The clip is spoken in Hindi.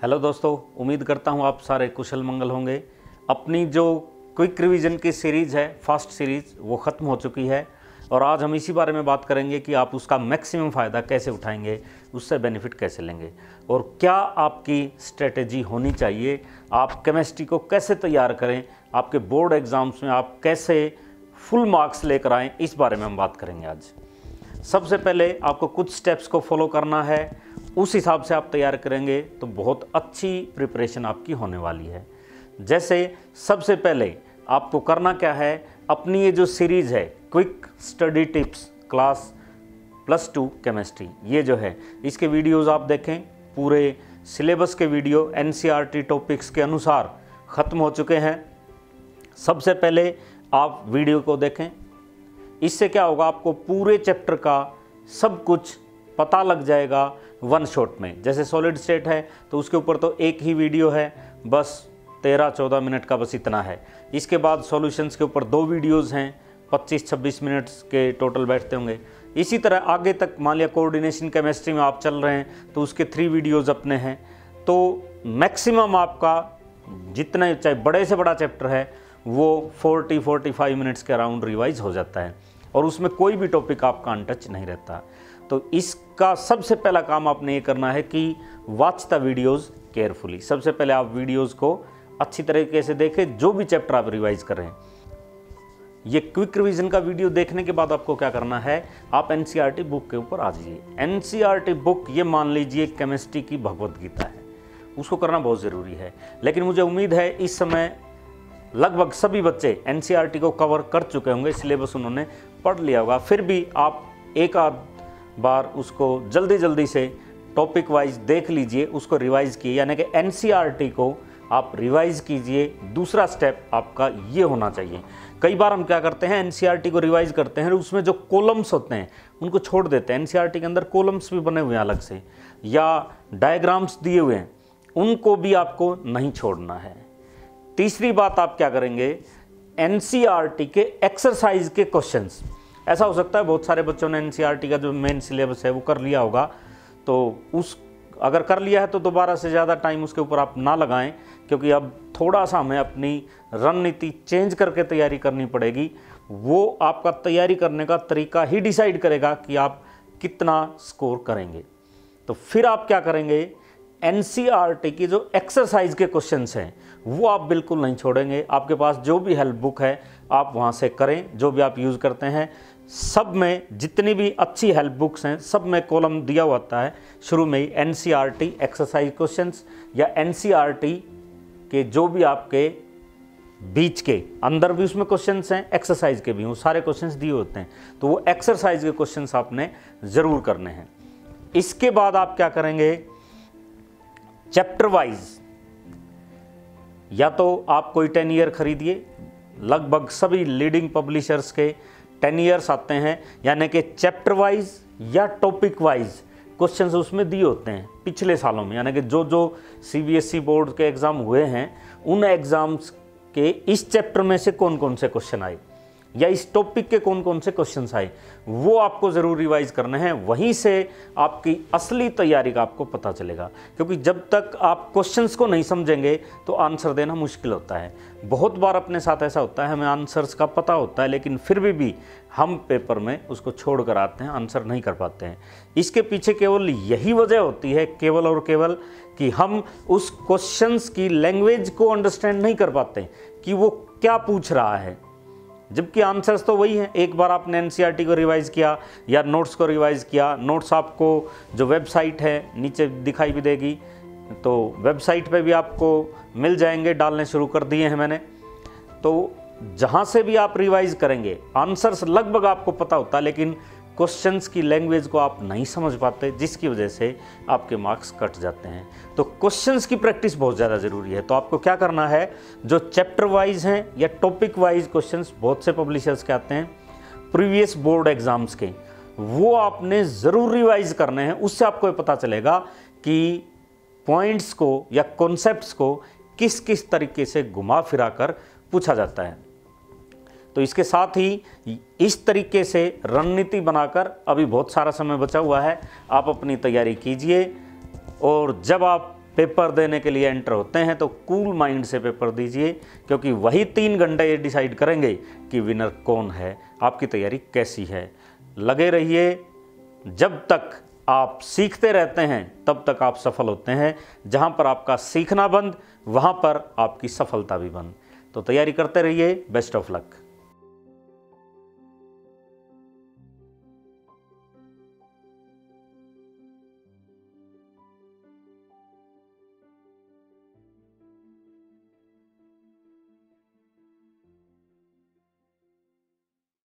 हेलो दोस्तों, उम्मीद करता हूँ आप सारे कुशल मंगल होंगे। अपनी जो क्विक रिवीजन की सीरीज़ है, फास्ट सीरीज़, वो ख़त्म हो चुकी है और आज हम इसी बारे में बात करेंगे कि आप उसका मैक्सिमम फ़ायदा कैसे उठाएंगे, उससे बेनिफिट कैसे लेंगे और क्या आपकी स्ट्रेटेजी होनी चाहिए। आप केमिस्ट्री को कैसे तैयार करें, आपके बोर्ड एग्ज़ाम्स में आप कैसे फुल मार्क्स लेकर आएँ, इस बारे में हम बात करेंगे आज। सबसे पहले आपको कुछ स्टेप्स को फॉलो करना है, उस हिसाब से आप तैयार करेंगे तो बहुत अच्छी प्रिपरेशन आपकी होने वाली है। जैसे सबसे पहले आपको करना क्या है, अपनी ये जो सीरीज़ है quick study tips class +2 chemistry, ये जो है इसके वीडियोस आप देखें। पूरे सिलेबस के वीडियो NCERT टॉपिक्स के अनुसार ख़त्म हो चुके हैं। सबसे पहले आप वीडियो को देखें, इससे क्या होगा, आपको पूरे चैप्टर का सब कुछ पता लग जाएगा वन शॉट में। जैसे सॉलिड स्टेट है तो उसके ऊपर तो एक ही वीडियो है, बस 13-14 मिनट का, बस इतना है। इसके बाद सॉल्यूशंस के ऊपर 2 वीडियोज़ हैं, 25-26 मिनट के टोटल बैठते होंगे। इसी तरह आगे तक मान लिया कोऑर्डिनेशन केमिस्ट्री में आप चल रहे हैं तो उसके 3 वीडियोज़ अपने हैं। तो मैक्सिमम आपका जितना चाहे बड़े से बड़ा चैप्टर है वो 40-45 मिनट्स के अराउंड रिवाइज हो जाता है और उसमें कोई भी टॉपिक आपका अनटच नहीं रहता। तो इसका सबसे पहला काम आपने ये करना है कि वॉच द वीडियोज़ केयरफुली। सबसे पहले आप वीडियोज़ को अच्छी तरीके से देखें, जो भी चैप्टर आप रिवाइज कर रहे हैं। ये क्विक रिवीजन का वीडियो देखने के बाद आपको क्या करना है, आप NCERT बुक के ऊपर आ जाइए। NCERT बुक ये मान लीजिए केमिस्ट्री की भगवत गीता है, उसको करना बहुत ज़रूरी है। लेकिन मुझे उम्मीद है इस समय लगभग सभी बच्चे NCERT को कवर कर चुके होंगे, सिलेबस उन्होंने पढ़ लिया होगा। फिर भी आप एक आध बार उसको जल्दी से टॉपिक वाइज देख लीजिए, उसको रिवाइज कीजिए, यानी कि NCERT को आप रिवाइज कीजिए। दूसरा स्टेप आपका ये होना चाहिए। कई बार हम क्या करते हैं, NCERT को रिवाइज करते हैं, उसमें जो कॉलम्स होते हैं उनको छोड़ देते हैं। NCERT के अंदर कॉलम्स भी बने हुए हैं अलग से, या डायग्राम्स दिए हुए हैं, उनको भी आपको नहीं छोड़ना है। तीसरी बात आप क्या करेंगे, NCERT के एक्सरसाइज के क्वेश्चंस। ऐसा हो सकता है बहुत सारे बच्चों ने NCERT का जो मेन सिलेबस है वो कर लिया होगा, तो अगर कर लिया है तो दोबारा से ज़्यादा टाइम उसके ऊपर आप ना लगाएं, क्योंकि अब थोड़ा सा हमें अपनी रणनीति चेंज करके तैयारी करनी पड़ेगी। वो आपका तैयारी करने का तरीका ही डिसाइड करेगा कि आप कितना स्कोर करेंगे। तो फिर आप क्या करेंगे, NCERT की जो एक्सरसाइज के क्वेश्चंस हैं वो आप बिल्कुल नहीं छोड़ेंगे। आपके पास जो भी हेल्प बुक है आप वहाँ से करें, जो भी आप यूज़ करते हैं। सब में जितनी भी अच्छी हेल्प बुक्स हैं सब में कॉलम दिया हुआ होता है शुरू में ही, NCERT एक्सरसाइज क्वेश्चंस, या NCERT के जो भी आपके बीच के अंदर भी उसमें क्वेश्चंस हैं, एक्सरसाइज के भी, वो सारे क्वेश्चंस दिए होते हैं। तो वो एक्सरसाइज के क्वेश्चंस आपने ज़रूर करने हैं। इसके बाद आप क्या करेंगे, चैप्टर वाइज या तो आप कोई 10 ईयर खरीदिए, लगभग सभी लीडिंग पब्लिशर्स के 10 ईयर्स आते हैं, यानी कि चैप्टर वाइज या टॉपिक वाइज क्वेश्चंस उसमें दिए होते हैं पिछले सालों में। यानी कि जो CBSE बोर्ड के एग्ज़ाम हुए हैं उन एग्ज़ाम्स के इस चैप्टर में से कौन कौन से क्वेश्चन आए या इस टॉपिक के कौन कौन से क्वेश्चंस आए, वो आपको ज़रूर रिवाइज करने हैं। वहीं से आपकी असली तैयारी का आपको पता चलेगा, क्योंकि जब तक आप क्वेश्चंस को नहीं समझेंगे तो आंसर देना मुश्किल होता है। बहुत बार अपने साथ ऐसा होता है, हमें आंसर्स का पता होता है लेकिन फिर भी हम पेपर में उसको छोड़ कर आते हैं, आंसर नहीं कर पाते हैं। इसके पीछे केवल यही वजह होती है, केवल और केवल, कि हम उस क्वेश्चंस की लैंग्वेज को अंडरस्टैंड नहीं कर पाते कि वो क्या पूछ रहा है, जबकि आंसर्स तो वही हैं। एक बार आपने NCERT को रिवाइज़ किया या नोट्स को रिवाइज़ किया, नोट्स आपको जो वेबसाइट है नीचे दिखाई भी देगी, तो वेबसाइट पे भी आपको मिल जाएंगे, डालने शुरू कर दिए हैं मैंने। तो जहाँ से भी आप रिवाइज़ करेंगे आंसर्स लगभग आपको पता होता है, लेकिन क्वेश्चंस की लैंग्वेज को आप नहीं समझ पाते, जिसकी वजह से आपके मार्क्स कट जाते हैं। तो क्वेश्चंस की प्रैक्टिस बहुत ज़्यादा ज़रूरी है। तो आपको क्या करना है, जो चैप्टर वाइज हैं या टॉपिक वाइज क्वेश्चंस बहुत से पब्लिशर्स के आते हैं प्रीवियस बोर्ड एग्जाम्स के, वो आपने ज़रूर रिवाइज करने हैं। उससे आपको ये पता चलेगा कि पॉइंट्स को या कॉन्सेप्ट्स को किस किस तरीके से घुमा फिरा कर पूछा जाता है। तो इसके साथ ही इस तरीके से रणनीति बनाकर, अभी बहुत सारा समय बचा हुआ है, आप अपनी तैयारी कीजिए और जब आप पेपर देने के लिए एंटर होते हैं तो कूल माइंड से पेपर दीजिए, क्योंकि वही 3 घंटे ये डिसाइड करेंगे कि विनर कौन है, आपकी तैयारी कैसी है। लगे रहिए, जब तक आप सीखते रहते हैं तब तक आप सफल होते हैं। जहाँ पर आपका सीखना बंद, वहाँ पर आपकी सफलता भी बंद। तो तैयारी करते रहिए। Best of luck.